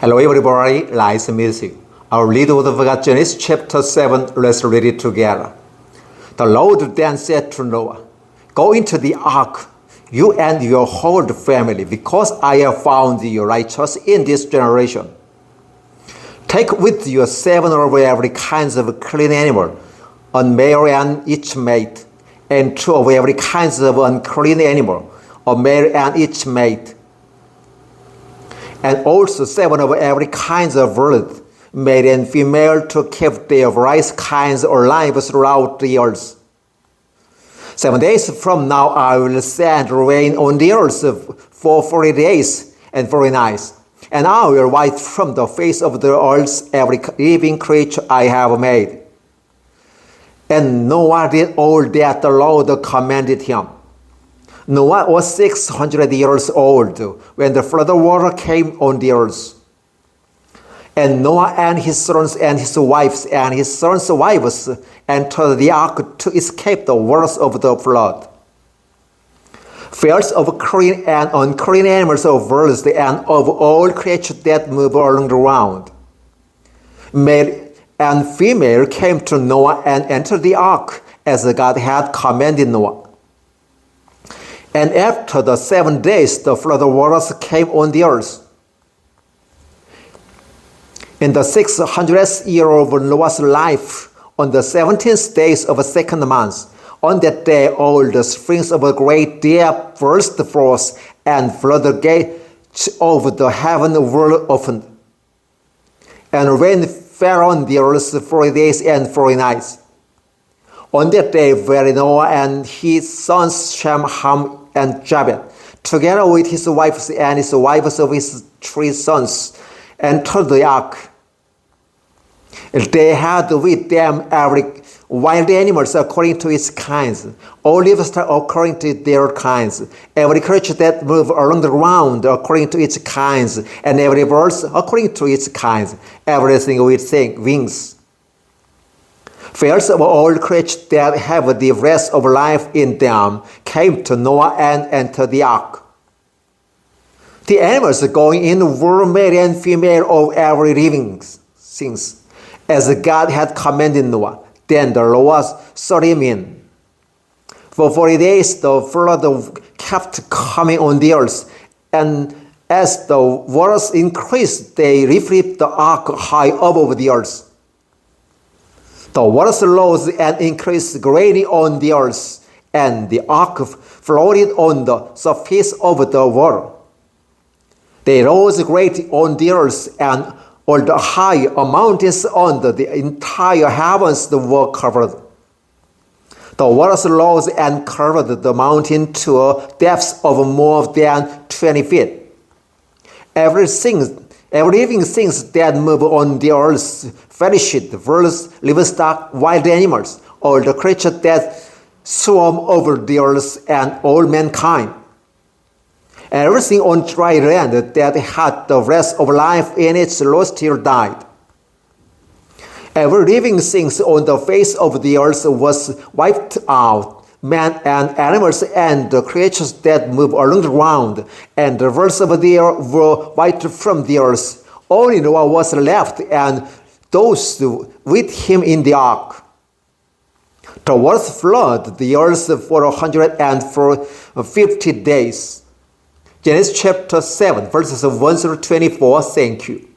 Hello everybody, nice to meet you. Our read of Genesis chapter 7, let's read it together. The Lord then said to Noah, "Go into the ark, you and your whole family, because I have found you righteous in this generation. Take with you 7 of every kind of clean animal, a male and each mate, and 2 of every kind of unclean animal, a male and each mate, and also 7 of every kind of bird, male and female, to keep their various kinds alive throughout the earth. 7 days from now I will send rain on the earth for 40 days and 40 nights, and I will wipe from the face of the earth every living creature I have made." And Noah did all that the Lord commanded him. Noah was 600 years old when the flood water came on the earth. And Noah and his sons and his wives and his sons' wives entered the ark to escape the waters of the flood. Fowls of clean and unclean animals, of birds, and of all creatures that move along the ground, male and female, came to Noah and entered the ark as God had commanded Noah. And after the 7 days, the flood waters came on the earth. In the 600th year of Noah's life, on the 17th day of the second month, on that day all the springs of a great depth burst forth, and floodgates of the heaven were opened. And rain fell on the earth 40 days and 40 nights. On that day, were Noah and his sons Shem, Ham, and Japheth, together with his wives and his wives of his 3 sons, entered the ark. They had with them every wild animals according to its kinds, all livestock according to their kinds, every creature that moved along the ground according to its kinds, and every bird according to its kinds, everything with wings. Fowls of all creatures that have the breath of life in them came to Noah and entered the ark. The animals going in were male and female of every living thing, as God had commanded Noah. Then the Lord saw him in. For 40 days the flood kept coming on the earth, and as the waters increased, they lifted the ark high above the earth. The waters rose and increased greatly on the earth, and the ark floated on the surface of the water. They rose greatly on the earth, and all the high mountains on the entire heavens were covered. The waters rose and covered the mountain to a depth of more than 20 feet. Every living thing that move on the earth perished, birds, livestock, wild animals, all the creatures that swarm over the earth, and all mankind. Everything on dry land that had the breath of life in its lost or died. Every living thing on the face of the earth was wiped out, man and animals and the creatures that move along the ground, and the birds of the air were wiped from the earth. Only Noah was left, and those with him in the ark. The waters flooded the earth for 150 days. Genesis chapter 7, verses 1 through 24. Thank you.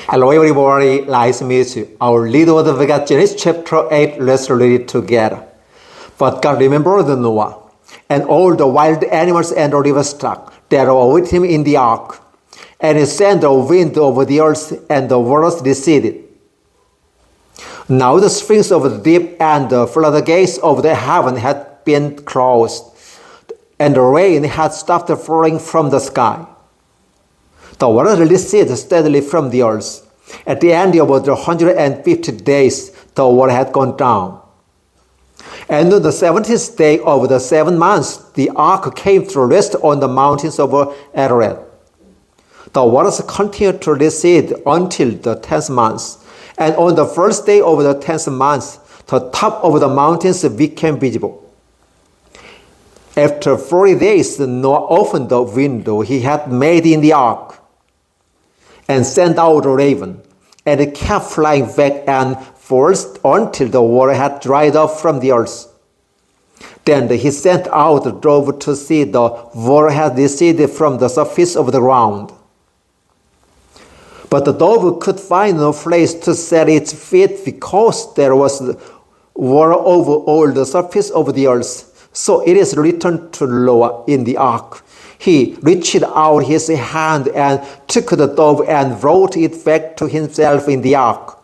Hello everybody, nice to meet you. Our lead word of God, Genesis chapter 8, let's read it together. But God remembered Noah, and all the wild animals and the livestock that were with him in the ark. And he sent a wind over the earth, and the waters receded. Now the springs of the deep and the floodgates of the heaven had been closed, and the rain had stopped falling from the sky. The water receded steadily from the earth. At the end of the 150 days, the water had gone down. And on the 70th day of the 7th month, the ark came to rest on the mountains of Ararat. The waters continued to recede until the 10th month, and on the first day of the 10th month, the top of the mountains became visible. After 40 days, Noah opened the window he had made in the ark, and sent out a raven, and it kept flying back and forth until the water had dried up from the earth. Then he sent out the dove to see the water had receded from the surface of the ground. But the dove could find no place to set its feet because there was water over all the surface of the earth. So it is returned to Noah in the ark. He reached out his hand and took the dove and brought it back to himself in the ark.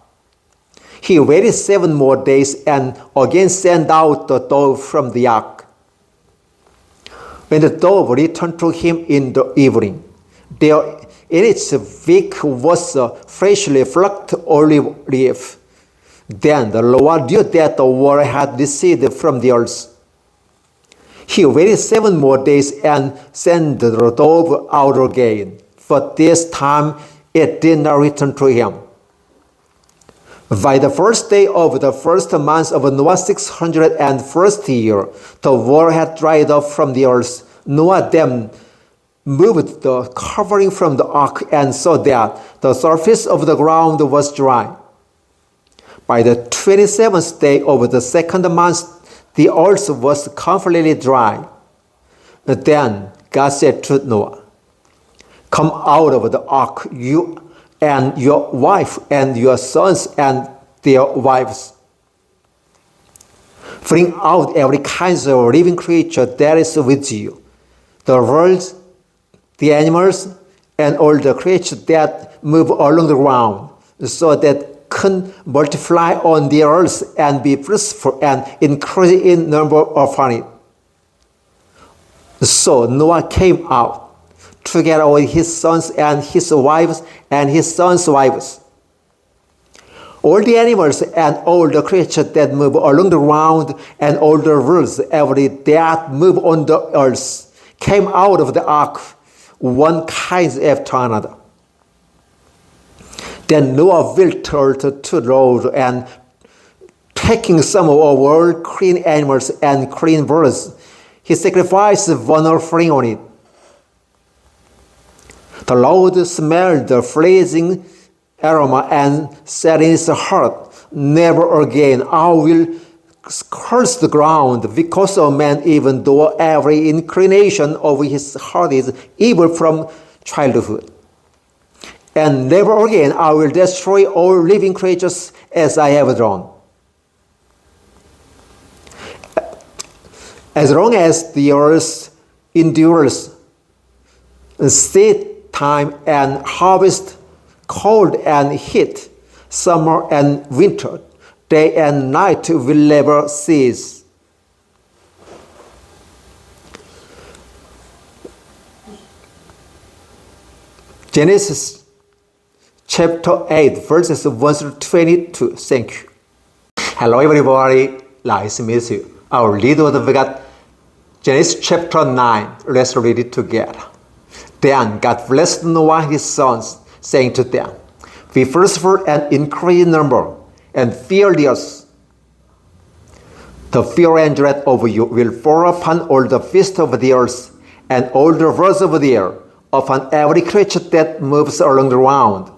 He waited 7 more days and again sent out the dove from the ark. When the dove returned to him in the evening, there in its beak was a freshly plucked olive leaf. Then the Lord knew that the water had receded from the earth. He waited 7 more days and sent the dove out again, but this time it did not return to him. By the first day of the first month of Noah's 601st year, the water had dried up from the earth. Noah then moved the covering from the ark and saw that the surface of the ground was dry. By the 27th day of the second month, the earth was completely dry. Then God said to Noah, "Come out of the ark, you and your wife and your sons and their wives. Bring out every kind of living creature that is with you, the birds, the animals, and all the creatures that move along the ground, so that can multiply on the earth and be fruitful and increase in number upon it." So Noah came out, together with his sons and his wives and his sons' wives. All the animals and all the creatures that move along the ground and all the birds, every that move on the earth, came out of the ark, one kind after another. Then Noah built two roads, and taking some of all clean animals and clean birds, he sacrificed one offering on it. The Lord smelled the freezing aroma and said in his heart, "Never again I will curse the ground because of man, even though every inclination of his heart is evil from childhood. And never again I will destroy all living creatures as I have done. As long as the earth endures, seed time and harvest, cold and heat, summer and winter, day and night will never cease." Genesis chapter 8, verses 1 through 22. Thank you. Hello everybody, nice to meet you. Our little we got Genesis chapter 9. Let's read it together. Then God blessed Noah and his sons, saying to them, "Be fruitful and increase in number, and fill the earth. The fear and dread of you will fall upon all the beasts of the earth, and all the birds of the air, upon every creature that moves along the ground,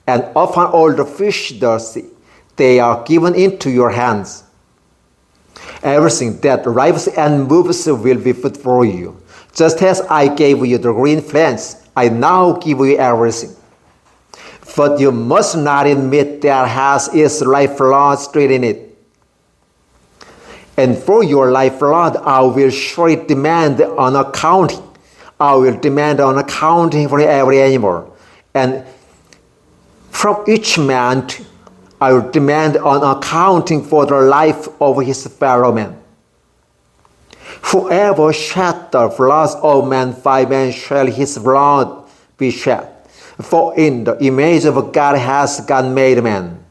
and upon all the fish of the sea. They are given into your hands. Everything that lives and moves will be food for you. Just as I gave you the green plants, I now give you everything. But you must not eat meat that has its lifeblood stirred in it. And for your lifeblood I will surely demand an accounting. I will demand an accounting for every animal. And from each man I will demand an accounting for the life of his fellow man. Whoever shed the blood of man, by man shall his blood be shed. For in the image of God has God made man.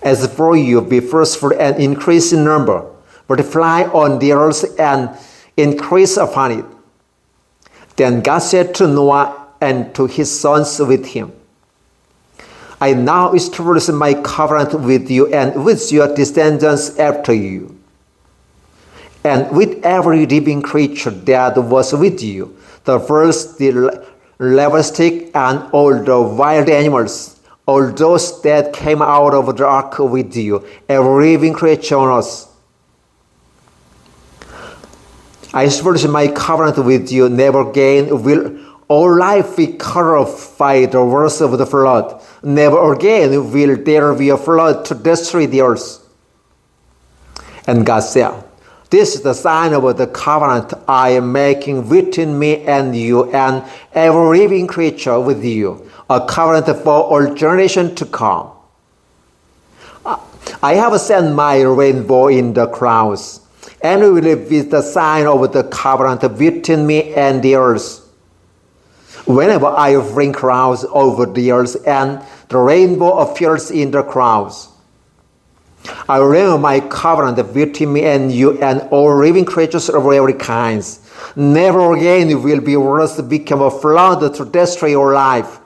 As for you, be fruitful and increase in number, multiply on the earth and increase upon it." Then God said to Noah and to his sons with him, "I now establish my covenant with you and with your descendants after you, and with every living creature that was with you, the birds, the livestock, and all the wild animals, all those that came out of the ark with you, every living creature on earth. I establish my covenant with you, never again will all life be cut off by the words of the flood. Never again will there be a flood to destroy the earth. And God said, this is the sign of the covenant I am making between me and you and every living creature with you, a covenant for all generations to come. I have sent my rainbow in the clouds, and it will be the sign of the covenant between me and the earth. Whenever I bring clouds over the earth and the rainbow appears in the clouds, I remember my covenant between me and you and all living creatures of every kind. Never again will be worth become a flood to destroy your life.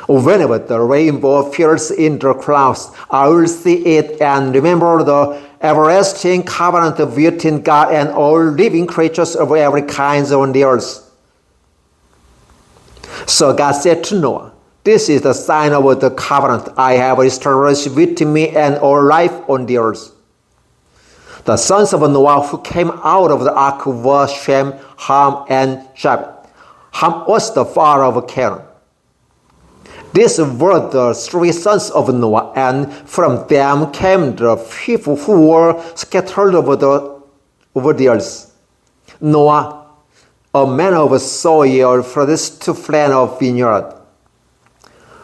Whenever the rainbow appears in the clouds, I will see it and remember the everlasting covenant between God and all living creatures of every kind on the earth. So God said to Noah, this is the sign of the covenant I have established between me and all life on the earth. The sons of Noah who came out of the ark were Shem, Ham, and Japheth. Ham was the father of Canaan. These were the three sons of Noah, and from them came the people who were scattered over the earth. Noah, a man of soil, produced to plant a vineyard.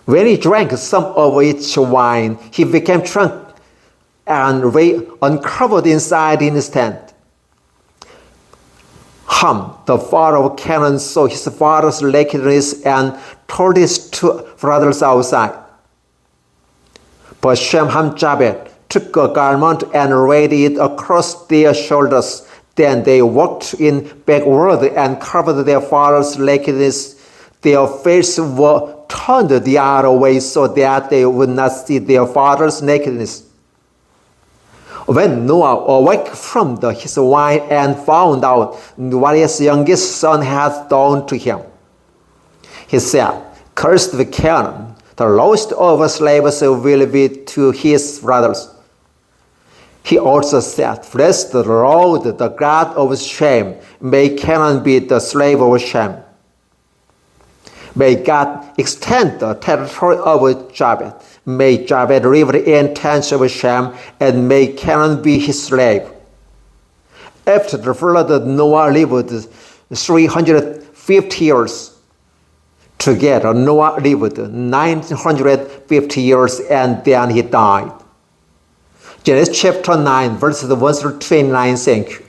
When he drank some of its wine, he became drunk and lay uncovered inside in his tent. Ham, the father of Canaan, saw his father's nakedness and told his two brothers outside. But Shem, Ham, Japheth took a garment and laid it across their shoulders. Then they walked in backward and covered their father's nakedness. Their faces were turned the other way so that they would not see their father's nakedness. When Noah awoke from his wine and found out what his youngest son had done to him, he said, "Cursed be Canaan, the lowest of slaves will be to his brothers." He also said, "Bless the Lord, the God of Shem. May Canaan be the slave of Shem. May God extend the territory of Japheth. May Japheth live in tents of Shem, and may Canaan be his slave." After the flood, Noah lived 350 years. Together, Noah lived 950 years, and then he died. Genesis chapter 9, verses 1 through 29. Thank you.